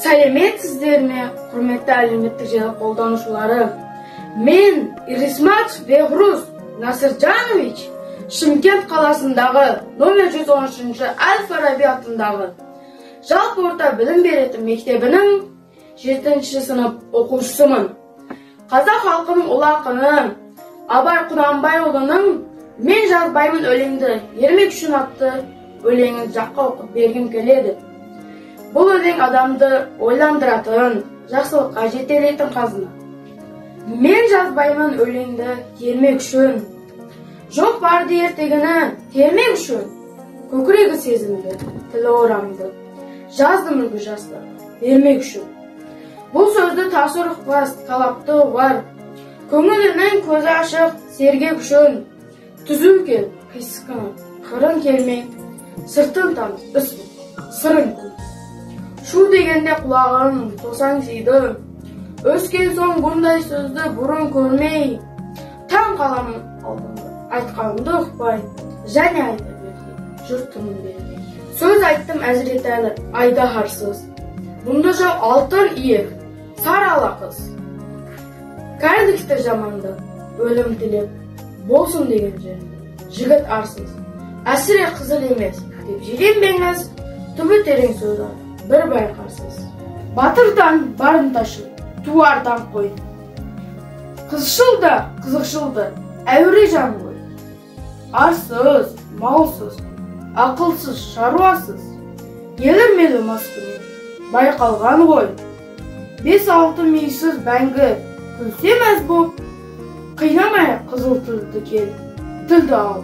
Сәлеметсіздер ме, құрметті әлеуметтік желі қолданушылары? Мен Ирисмат Бехруз Насыржанович Шымкент қаласындағы номер 113 Әл-Фараби атындағы жалпы орта білім беретін мектебінің 7-ші сынып оқушысымын. Қазақ халқының ұлы ақыны Абай Құнанбайұлының "Мен жазбаймын өлеңді ермек үшін" атты өлеңін жаққа оқып бергім келеді. Бұл өлең адамды ойландыратын, жақсылыққа жетелейтін қазына. Мен жазбаймын өлеңді ермек үшін, жоқ барды ертегіні термек үшін, көкірегі сезімді, тілі орамды, жаздым үлгі жастар, бермек үшін. Бұл сөзді тасыр ұқпас, талапты ұғар, көңілінің көзі ашық, сергек үшін, түзу кел, қисқын, қырын келмей, сыртын танып, сырын көл. Шу дегенде құлағын тосаң сүйді, өскен соң бұндай сөзді бұрын көрмей, таң қаламын алдымды, айтқанымды ұқпай, және айта берген, жұртымын бермей. Сөз айттым Әзіретәлі, айда харсыз, бұнды жау алтын иек, сарала қыз. Кәрдікті жаманды, өлім тілеп, болсын деген жерінде, жігіт арсыз, әсіре қызыл емес, деп жиренбеңіз, түбі терең сөз ар, бір байқарсыз. Батырдан барымташы, туардан қой. Қызшыл да, қызықшыл да, әуре жан ғой. Арсыз, маусыз, ақылсыз, шаруасыз, елір-мелі маскүнем, байқалған ғой. 5-6 мейсіз бәңгі, күлсем әз боп, қинамай қызыл тілді кел, тілді ал.